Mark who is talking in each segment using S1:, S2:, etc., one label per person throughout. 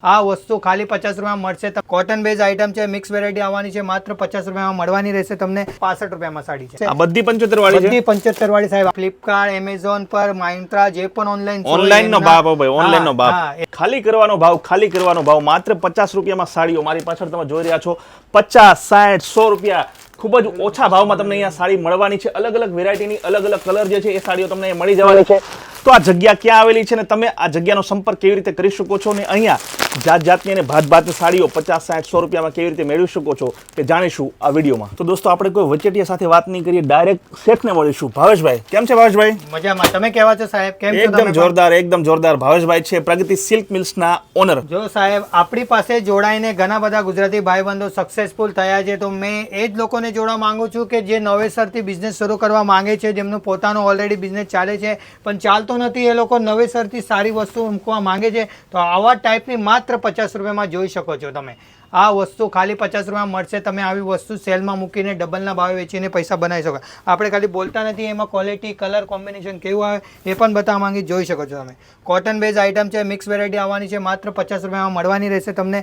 S1: આ વસ્તુ ખાલી 50 રૂપિયામાં મળશે. કોટન બેઝ આઈટમ છે, મિક્સ વેરાયટી આવવાની છે, માત્ર 50 રૂપિયામાં મળવાની રહેશે તમને. 65 રૂપિયામાં સાડી છે.
S2: આ બધી 75 વાળી છે,
S1: બધી 75 વાળી સાહેબ. ફ્લિપકાર્ટ, એમેઝોન પર, માઇન્ટ્રા, જે પણ
S2: ઓનલાઈન નો ભાવ ભાઈ, ઓનલાઈન નો ભાવ. ખાલી કરવાનો ભાવ માત્ર 50 રૂપિયામાં સાડીઓ. મારી પાછળ તમે જોઈ રહ્યા છો 50, 60, 100 રૂપિયા. ખૂબ જ ઓછા ભાવમાં તમને અહીંયા સાડી મળવાની છે. અલગ અલગ વેરાયટીની અલગ અલગ કલર જે છે એ સાડીઓ તમને મળી જવાની છે. તો આ જગ્યા ક્યાં આવેલી છે ને તમે આ જગ્યાનો સંપર્ક કેવી રીતે કરી શકો છો ને અહીંયા જાત જાતની અને ભાત ભાતની સાડીઓ 50, 60, 100 રૂપિયામાં કેવી રીતે મેળવી શકો છો તે જાણીશું આ વિડીયોમાં. તો દોસ્તો આપણે કોઈ વચેટિયા સાથે વાત નહીં કરીએ, ડાયરેક્ટ શેઠને મળીશું. ભાવેશભાઈ, કેમ છે ભાવેશભાઈ?
S1: મજામાં. તમે કેવા છો સાહેબ? કેમ છો?
S2: એકદમ જોરદાર, એકદમ જોરદાર. ભાવેશભાઈ છે પ્રગતિ સિલ્ક મિલ્સના ઓનર.
S1: જો સાહેબ આપણી પાસે જોડાઈને ઘણા બધા ગુજરાતી ભાઈબંધો સક્સેસફુલ થયા છે. તો મેં એ જ લોકોને જોડવા માંગુ છું કે જે નવેસરથી બિઝનેસ શરૂ કરવા માંગે છે, જેમનું પોતાનો ઓલરેડી બિઝનેસ ચાલે છે પણ ચાલતો નથી, એ લોકો નવેસરથી સારી વસ્તુ મૂકવા માંગે છે. તો આવા ટાઈપની માત્ર 50 રૂપિયામાં જોઈ શકો છો તમે. આ વસ્તુ ખાલી 50 રૂપિયામાં મળશે. તમે આવી વસ્તુ સેલમાં મૂકીને ડબલના ભાવે વેચીને પૈસા બનાવી શકો. આપણે ખાલી બોલતા નથી, એમાં ક્વોલિટી, કલર કોમ્બિનેશન કેવું આવે એ પણ બતાવવા માંગી જોઈ શકો છો તમે. કોટન બેઝ આઈટમ છે, મિક્સ વેરાયટી આવવાની છે, માત્ર 50 રૂપિયામાં મળવાની રહેશે તમને.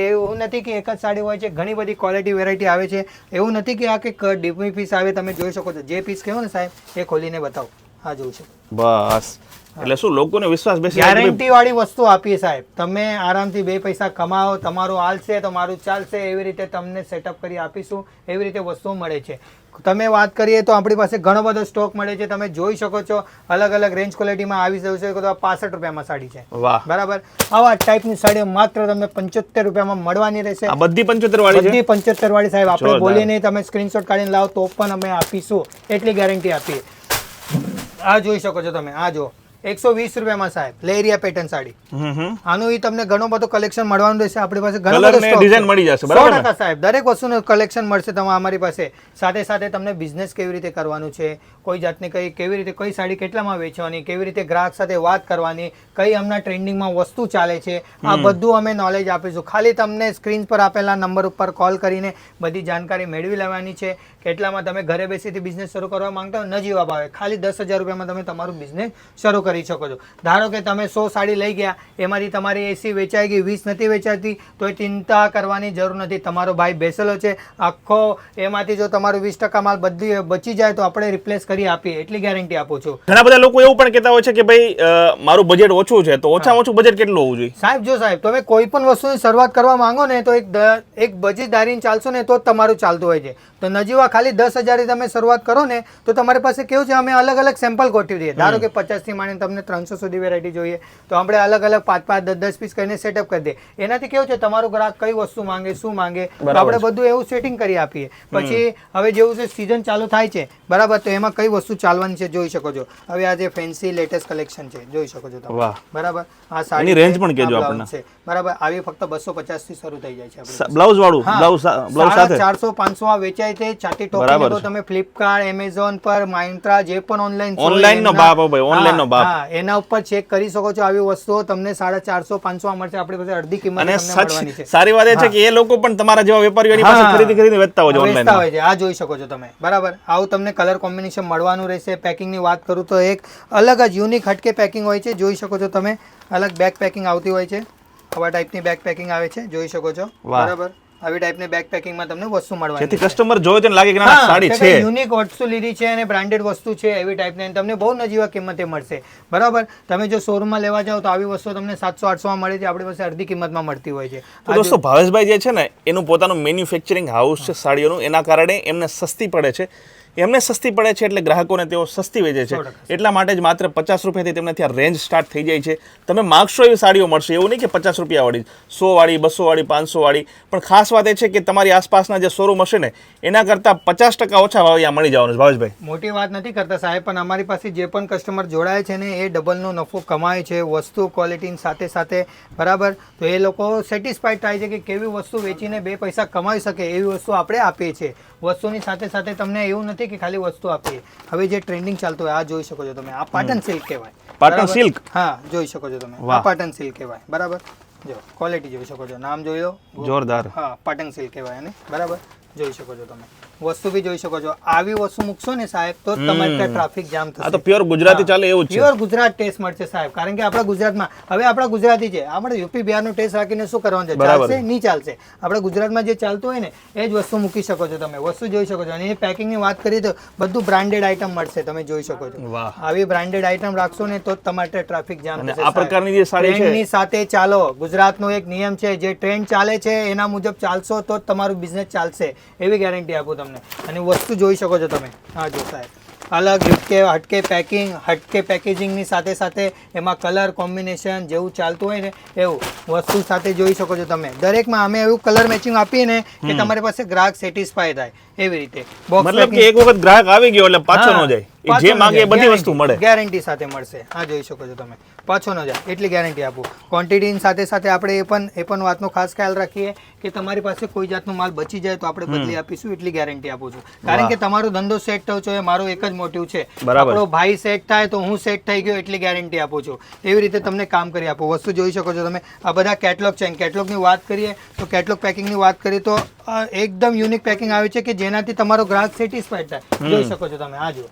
S1: એવું નથી કે એક જ સાડી હોય છે, ઘણી બધી ક્વોલિટી વેરાયટી આવે છે. એવું નથી કે આ કે ડીપી પીસ આવે. તમે જોઈ શકો છો. જે પીસ કહેવો ને સાહેબ એ ખોલીને બતાવો. હા જોઉં છું.
S2: બસ એટલે શું લોકોને વિશ્વાસ બેસી
S1: ગેરંટી વાળી વસ્તુ આપીએ સાહેબ. તમે આરામથી 2 પૈસા કમાઓ, તમારું હાલશે તો મારું ચાલશે, એવી રીતે તમને સેટઅપ કરી આપીશું. એવી રીતે વસ્તુઓ મળે છે. તમે વાત કરીએ તો આપણી પાસે ઘણો બધો સ્ટોક મળે છે. તમે જોઈ શકો છો અલગ અલગ રેન્જ ક્વોલિટીમાં આવી જશે. 65 રૂપિયામાં સાડી છે. બરાબર. આવા ટાઈપની સાડીઓ માત્ર તમને 75 રૂપિયામાં મળવાની રહેશે.
S2: આ બધી 75 વાળી છે,
S1: બધી 75 વાળી સાહેબ. આપણે બોલીએ નહીં, તમે સ્ક્રીનશોટ કાઢીને લાવો તો પણ અમે આપીશું, એટલી ગેરંટી આપીએ. આ જોઈ શકો છો તમે. આ જો 120 રૂપિયામાં સાહેબ લેરિયા પેટર્ન સાડી. આનું તમને ઘણો બધો કલેક્શન મળવાનું રહેશે. આપણી પાસે ઘણો બધો ડિઝાઇન મળી જશે. 100% સાહેબ. દરેક વસ્તુનું કલેક્શન મળશે તમને અમારી પાસે. સાથે સાથે તમને બિઝનેસ કેવી રીતે કરવાનું છે, કોઈ જાતની કેવી રીતે કઈ સાડી કેટલામાં વેચવાની, કેવી રીતે ગ્રાહક સાથે વાત કરવાની, કઈ હમણાં ટ્રેન્ડિંગમાં વસ્તુ ચાલે છે, આ બધું અમે નોલેજ આપીશું. ખાલી તમને સ્ક્રીન પર આપેલા નંબર ઉપર કોલ કરીને બધી જાણકારી મેળવી લેવાની છે. કેટલામાં તમે ઘરે બેસીથી બિઝનેસ શરૂ કરવા માંગતા હો, નજીવા ભાવે ખાલી 10,000 રૂપિયામાં તમે તમારું બિઝનેસ શરૂ કરી શકો છો. ધારો કે તમે 100 સાડી લઈ ગયા, એમાંથી તમારી 80 વેચાઈ ગઈ, 20 નથી વેચાતી, તો એ ચિંતા કરવાની જરૂર નથી. તમારો ભાઈ બેસેલો છે આખો, એમાંથી જો તમારું 20% માલ બધી બચી જાય તો આપણે રિપ્લેસ કરી આપીએ, એટલી ગેરંટી આપું છું.
S2: ઘણા બધા લોકો એવું પણ કહેતા હોય છે કે ભાઈ મારું બજેટ ઓછું છે, તો ઓછામાં ઓછું બજેટ કેટલું હોવું જોઈએ?
S1: સાહેબ જો સાહેબ તમે કોઈ પણ વસ્તુની શરૂઆત કરવા માંગો ને તો એક બજેટ ધારીને ચાલશો ને તો જ તમારું ચાલતું હોય છે. તો નજીવા ખાલી 10,000 તમે શરૂઆત કરો ને તો તમારી પાસે કેવું છે, અમે અલગ અલગ સેમ્પલ ગોઠવી દઈએ. ધારો કે 50 થી માંડીને તમને 300 સુધી વેરાયટી જોઈએ તો આપણે અલગ અલગ 5-5, 10-10 પીસ કરીને સેટઅપ કરી દઈએ. એનાથી કેવું છે, તમારું ગ્રાહક કઈ વસ્તુ માંગે, શું માંગે, તો આપણે બધું એવું સેટિંગ કરી આપીએ. પછી હવે જેવું છે સીઝન ચાલુ થાય છે બરાબર, તો એમાં કઈ વસ્તુ ચાલવાની છે જોઈ શકો છો. હવે આ જે ફેન્સી લેટેસ્ટ કલેક્શન છે જોઈ શકો છો તમે. બરાબર. આ સાડી
S2: રેન્જ પણ કહેજો આપણને.
S1: બરાબર. આવી ફક્ત 250 થી શરૂ થઈ જાય છે. આપણે
S2: બ્લાઉઝ વાળું બ્લાઉઝ સાથે
S1: 400 500 વેચાય છે. છાતી ટોપી તો તમે ફ્લિપકાર્ટ, એમેઝોન પર, માઇન્ટ્રા, જે પણ
S2: ઓનલાઈન નો ભાવ ભાઈ, ઓનલાઈન નો ભાવ.
S1: હા, એના ઉપર ચેક કરી શકો છો. આવી વસ્તુઓ તમને 450 500 મળશે. આપણી પાસે અડધી કિંમત તમને મળવાની છે.
S2: સારી વાત એ છે કે એ લોકો પણ તમારા જેવા વેપારીઓની પાસે ખરીદી કરીને વેચતા હોય છે, ઓનલાઈન
S1: હોય છે. આ જોઈ શકો છો તમે. બરાબર. આવું તમને કલર કોમ્બિનેશન મળવાનું રહેશે. પેકિંગ ની વાત કરું તો એક અલગ જ યુનિક હટકે પેકિંગ હોય છે. જોઈ શકો છો તમે. અલગ બેક પેકિંગ આવતી હોય છે. આવા ટાઈપની બેક પેકિંગ આવે છે, જોઈ શકો છો. બરાબર. આવી ટાઈપની બેક પેકિંગમાં તમને વસ્તુ મળવાની છે.
S2: જેથી કસ્ટમર જોવે તો લાગે કે ના સાડી છે,
S1: યુનિક વસ્તુ લીધી છે અને બ્રાન્ડેડ વસ્તુ છે, એવી ટાઈપની તમને બહુ નજીવા કિંમતે મળશે. બરાબર. તમે જો શોરૂમમાં લેવા જાઓ તો આવી વસ્તુ તમને 700-800 માં મળે છે. આપણી પાસે અડધી કિંમતમાં મળતી હોય છે.
S2: તો દોસ્તો ભાવેશભાઈ જે છે ને એનું પોતાનું મેન્યુફેક્ચરિંગ હાઉસ છે સાડીઓનું, એના કારણે એમને સસ્તી પડે છે. એમને સસ્તી પડે છે એટલે ગ્રાહકોને તેઓ સસ્તી વેચે છે. એટલા માટે જ માત્ર 50 રૂપિયાથી તેમને ત્યાં રેન્જ સ્ટાર્ટ થઈ જાય છે. તમે માગશો એવી સાડીઓ મળશે. એવું નહીં કે 50 રૂપિયા વાળી, 100 વાળી, 200 વાળી, 500 વાળી. પણ ખાસ વાત એ છે કે તમારી આસપાસના જે શોરૂમ હશે ને એના કરતાં 50% ઓછા ભાવ અહીંયા મળી જવાનું છે. ભાવેશભાઈ
S1: મોટી વાત નથી કરતા સાહેબ, પણ અમારી પાસે જે પણ કસ્ટમર જોડાય છે ને એ ડબલનો નફો કમાય છે વસ્તુ ક્વોલિટીની સાથે સાથે. બરાબર. તો એ લોકો સેટિસ્ફાઈડ થાય છે કે કેવી વસ્તુ વેચીને 2 પૈસા કમાઈ શકે એવી વસ્તુ આપણે આપીએ છીએ. વસ્તુની સાથે સાથે તમને એવું નથી કે ખાલી વસ્તુ આપીએ. હવે જે ટ્રેન્ડિંગ ચાલતું હોય આ જોઈ શકો છો તમે. આ પાટન સિલ્ક કહેવાય.
S2: પાટન સિલ્ક?
S1: હા, જોઈ શકો છો તમે. આ પાટન સિલ્ક કહેવાય. બરાબર. જો ક્વોલિટી જોઈ શકો છો. નામ જોઈ લો.
S2: જોરદાર.
S1: હા, પાટન સિલ્ક કહેવાય એને. બરાબર. જોઈ શકો છો તમે. વસ્તુ બી જોઈ શકો છો. આવી વસ્તુ મૂકશો ને સાહેબ તો તમારે ત્યાં ટ્રાફિક જામ થશે.
S2: આ તો પ્યોર ગુજરાતી ચાલે એવું જ છે.
S1: પ્યોર ગુજરાત ટેસ્ટ મળશે સાહેબ, કારણ કે આપણા ગુજરાતમાં હવે આપણા ગુજરાતી છે, આપણે યુપી બિહારનો ટેસ્ટ રાખીને શું કરવાનું છે? ચાલશે નહીં ચાલશે? આપણા ગુજરાતમાં જે ચાલતું હોય ને એ જ વસ્તુ મૂકી શકો છો તમે. વસ્તુ જોઈ શકો છો. અને એની પેકિંગની વાત કરીએ તો બધું બ્રાન્ડેડ આઇટમ મળશે, તમે જોઈ શકો છો. આવી બ્રાન્ડેડ આઇટમ રાખશો ને તો તમારે ટ્રાફિક જામ થશે.
S2: આ પ્રકારની જે સાડી છે
S1: ટ્રેન્ડની સાથે ચાલો. ગુજરાતનો એક નિયમ છે, જે ટ્રેન્ડ ચાલે છે એના મુજબ ચાલશો તો જ તમારું બિઝનેસ ચાલશે, એવી ગેરંટી આપું તમને. અને વસ્તુ જોઈ શકો છો તમે. હા જો સાહેબ, અલગ હટકે પેકિંગ, હટકે પેકેજિંગની સાથે સાથે એમાં કલર કોમ્બિનેશન જેવું ચાલતું હોય ને એવું વસ્તુ સાથે જોઈ શકો છો તમે. દરેકમાં અમે એવું કલર મેચિંગ આપીએ ને કે તમારી પાસે ગ્રાહક સેટિસ્ફાય થાય એવી રીતે.
S2: મતલબ કે એક વખત ગ્રાહક આવી ગયો એટલે પાછો ન જાય, જે માંગે એ બધી વસ્તુ મળે,
S1: ગેરંટી સાથે મળશે. આ જોઈ શકો છો તમે, પાછો ન જાય એટલી ગેરંટી આપું. ક્વોન્ટિટીની સાથે સાથે આપણે એ પણ વાતનો ખાસ ખ્યાલ રાખીએ કે તમારી પાસે કોઈ જાતનો માલ બચી જાય તો આપણે બદલી આપીશું, એટલી ગેરંટી આપું છું. કારણ કે તમારો ધંધો સેટ થયો છે, મારો એક જ મોટિવ છે, આપણો ભાઈ સેટ થાય તો હું સેટ થઈ ગયો એટલી ગેરંટી આપું છું. એવી રીતે તમને કામ કરી આપું. વસ્તુ જોઈ શકો છો તમે. આ બધા કેટલોગ છે. કેટલોગની વાત કરીએ તો કેટલોગ પેકિંગની વાત કરીએ તો એકદમ યુનિક પેકિંગ આવે છે કે જેનાથી તમારો ગ્રાહક સેટિસ્ફાઈડ થાય. જોઈ શકો છો તમે. આ જો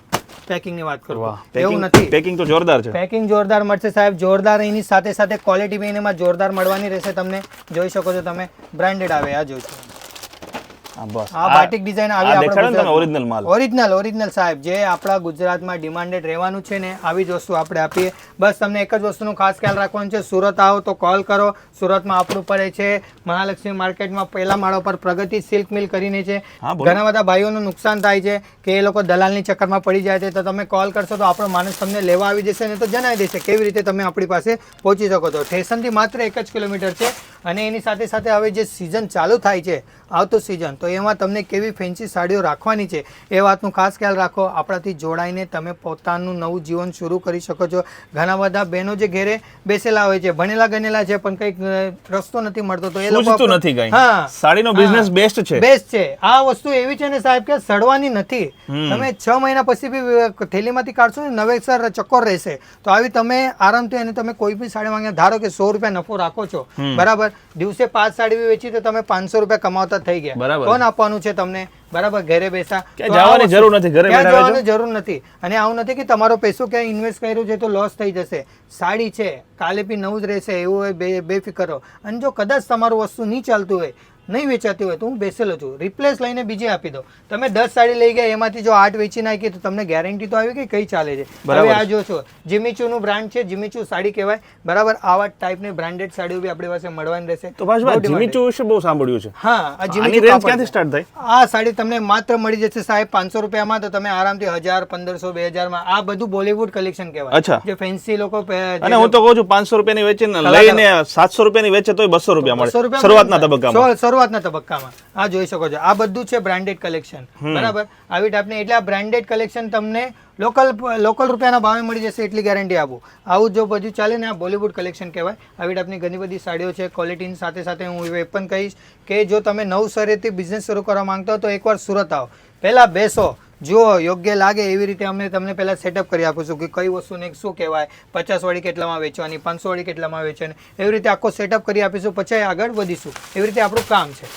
S1: પેકિંગ ની વાત કરું, એવું નથી.
S2: પેકિંગ તો જોરદાર છે.
S1: પેકિંગ જોરદાર મળશે સાહેબ, જોરદાર. એની સાથે સાથે ક્વોલિટી બી એમાં જોરદાર મળવાની રહેશે તમને. જોઈ શકો છો તમે, બ્રાન્ડેડ આવે. આ જોઈ શકો આ બાટિક ડિઝાઇન આવી ઓરિજિનલ સાહેબ, જે આપણા ગુજરાતમાં ડિમાન્ડેડ રહેવાનું છે ને આવી જ વસ્તુ આપણે આપીએ. બસ તમને એક જ વસ્તુનો ખાસ ખ્યાલ રાખવાનો છે, સુરત આવો તો કોલ કરો. સુરતમાં આપણું પડે છે મહાલક્ષ્મી માર્કેટમાં પહેલા માળા પર પ્રગતિ સિલ્ક મિલ કરીને છે. ઘણા બધા ભાઈઓનું નુકસાન થાય છે કે એ લોકો દલાલની ચક્કરમાં પડી જાય છે, તો તમે કોલ કરશો તો આપણો માણસ તમને લેવા આવી જશે ને તો જણાવી દેશે કેવી રીતે તમે આપણી પાસે પહોંચી શકો છો. સ્ટેશનથી માત્ર 1 જ કિલોમીટર છે. અને એની સાથે સાથે હવે જે સિઝન ચાલુ થાય છે, આવતો સિઝન, તો એમાં તમને કેવી ફેન્સી સાડીઓ રાખવાની છે એ વાતનું ખાસ ખ્યાલ રાખો. આપણાથી જોડાઈને તમે પોતાનું નવું જીવન શરૂ કરી શકો છો. ઘણા બધા બહેનો જે ઘેરે બેસેલા હોય છે, ભણેલા ગણેલા છે, પણ કંઈક રસ્તો નથી મળતો, તો એ લોકો
S2: નથી ગઈ. હા, સાડીનો બિઝનેસ બેસ્ટ છે.
S1: બેસ્ટ છે. આ વસ્તુ એવી છે ને સાહેબ કે સડવાની નથી. તમે 6 મહિના પછી બી થેલીમાંથી કાઢશો ને નવેસર ચક્કોર રહેશે. તો આવી તમે આરામથી અને તમે કોઈ બી સાડી માંગે, ધારો કે 100 રૂપિયા નફો રાખો છો, બરાબર, દિવસે 5 સાડી બી વેચી તો તમે 500 રૂપિયા કમાવતા થઈ ગયા. કોણ આપવાનું છે તમને? બરાબર, ઘરે બેસા
S2: જવાની જરૂર નથી, ઘરે
S1: જવાની જરૂર નથી. અને આવું નથી કે તમારો પૈસો ક્યાંય ઇન્વેસ્ટ કર્યો છે તો લોસ થઈ જશે. સાડી છે, કાલે બી નવું જ રહેશે, એવું હોય બેફિકર રહો. અને જો કદાચ તમારું વસ્તુ નહીં ચાલતું હોય, નહીં વેચાતી હોય, તો હું બેસેલો છું, રિપ્લેસ લઈને બીજી આપી દો. તમે 10 સાડી લઈ ગયા, એમાંથી જો 8 વેચી નાખી તો તમને ગેરંટી તો આવી કે કઈ ચાલે છે. હવે આ જો છો, જીમીચૂનું બ્રાન્ડ છે, જીમીચૂ સાડી કહેવાય, બરાબર. આવા ટાઈપની બ્રાન્ડેડ સાડીઓ બી આપણી પાસે મળવાની રહેશે.
S2: તો ભાઈ જીમીચૂ વિશે બહુ સાંભળ્યું છે.
S1: હા, આ જીમીચૂ રેન્જ ક્યાંથી સ્ટાર્ટ થાય? આ સાડી તમને માત્ર મળી જશે સાહેબ 500 રૂપિયામાં, તો તમે આરામથી 1000, 1500, 2000 માં. આ બધું બોલીવુડ કલેક્શન કહેવાય, જે ફેન્સી લોકો.
S2: અને હું તો કહું છું 500 રૂપિયાની વેચે ને લઈને 700 રૂપિયાની વેચે તોય 200 રૂપિયા મળે શરૂઆતના તબક્કામાં. આ જોઈ શકો છો, આ બધું છે બ્રાન્ડેડ કલેક્શન, બરાબર. આવી ટાઈપની, એટલે આ બ્રાન્ડેડ કલેક્શન તમને લોકલ રૂપિયાના ભાવે મળી જશે એટલી ગેરંટી આપું. આવું જો બધું ચાલે ને આ બોલીવુડ કલેક્શન કહેવાય. આવી ટાઈપની ઘણી બધી સાડીઓ છે. ક્વોલિટીની સાથે સાથે હું એ પણ કહીશ કે જો તમે નવસરેથી બિઝનેસ શરૂ કરવા માંગતા હો તો એકવાર સુરત આવો, પહેલાં બેસો, જો યોગ્ય લાગે એવી રીતે અમે તમને પહેલાં સેટઅપ કરી આપીશું કે કઈ વસ્તુને શું કહેવાય, 50 વાળી કેટલામાં વેચવાની, 500 વાળી કેટલામાં વેચવાની, એવી રીતે આખો સેટઅપ કરી આપીશું, પછી આગળ વધીશું. એવી રીતે આપણું કામ છે.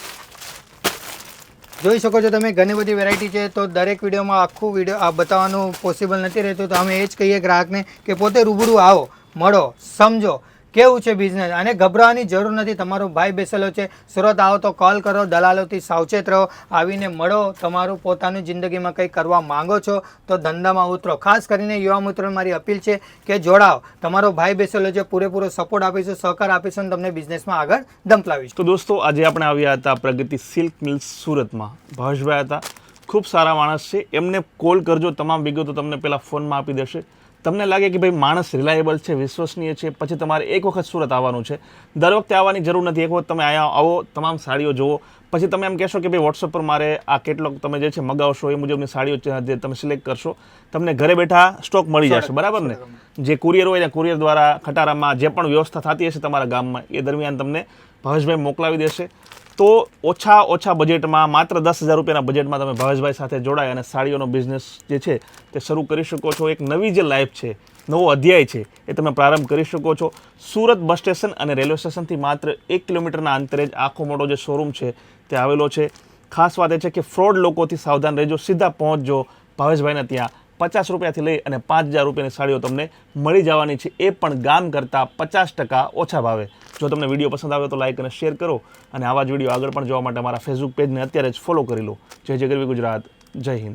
S2: જોઈ શકો છો તમે, ઘણી બધી વેરાયટી છે. તો દરેક વિડીયોમાં આખું વિડીયો આ બતાવવાનું પોસિબલ નથી રહેતું, તો અમે એ જ કહીએ ગ્રાહકને કે પોતે રૂબરૂ આવો, મળો, સમજો કેવું છે બિઝનેસ. અને ગભરાવાની જરૂર નથી. તમારો ભાઈ બેસેલો છે, સુરત આવો તો કોલ કરો, દલાલોથી સાવચેત રહો, આવીને મળો. તમારું પોતાની જિંદગીમાં કંઈ કરવા માંગો છો તો ધંધામાં ઉતરો. ખાસ કરીને યુવા મિત્રોને મારી અપીલ છે કે જોડાઓ. તમારો ભાઈ બેસેલો છે, પૂરેપૂરો સપોર્ટ આપીશું, સહકાર આપીશું, તમને બિઝનેસમાં આગળ દંપલાવીશું. તો દોસ્તો, આજે આપણે આવ્યા હતા પ્રગતિ સિલ્ક મિલ્સ સુરતમાં. ભાવેશભાઈ હતા, ખૂબ સારા માણસ છે. એમને કોલ કરજો, તમામ વિગતો તમને પહેલાં ફોનમાં આપી દેશે. તમને લાગે કે ભાઈ માણસ રિલાયેબલ છે, વિશ્વસનીય છે, પછી તમારે એક વખત સુરત આવવાનું છે. દર વખતે આવવાની જરૂર નથી. એક વખત તમે અહીંયા આવો, તમામ સાડીઓ જુઓ, પછી તમે એમ કહેશો કે ભાઈ વોટ્સઅપ પર મારે આ કેટલોગ તમે જે છે મગાવશો, એ મુજબની સાડીઓ જે તમે સિલેક્ટ કરશો, તમને ઘરે બેઠા સ્ટોક મળી જશે, બરાબર ને? જે કુરિયર હોય ને, કુરિયર દ્વારા ખટારામાં જે પણ વ્યવસ્થા થતી હશે તમારા ગામમાં, એ દરમિયાન તમને ભાવેશભાઈ મોકલાવી દેશે. તો ઓછા બજેટમાં, માત્ર 10,000 રૂપિયાના બજેટમાં તમે ભાવેશભાઈ સાથે જોડાય અને સાડીઓનો બિઝનેસ જે છે તે શરૂ કરી શકો છો. એક નવી જે લાઈફ છે, નવો અધ્યાય છે, એ તમે પ્રારંભ કરી શકો છો. સુરત બસ સ્ટેશન અને રેલવે સ્ટેશનથી માત્ર 1 કિલોમીટરના અંતરે જ આખો મોટો જે શોરૂમ છે તે આવેલો છે. ખાસ વાત એ છે કે ફ્રોડ લોકોથી સાવધાન રહેજો, સીધા પહોંચજો ભાવેશભાઈને ત્યાં. 50 રૂપિયાથી લઈ અને 5000 રૂપિયાની સાડીઓ તમને મળી જવાની છે, એ પણ ગામ કરતાં 50% ઓછા ભાવે. જો તમને વિડીયો પસંદ આવે તો લાઇક અને શેર કરો, અને આવા જ વિડીયો આગળ પણ જોવા માટે અમારા ફેસબુક પેજને અત્યારે જ ફોલો કરી લો. જય જય ગરવી ગુજરાત, જય હિન્દ.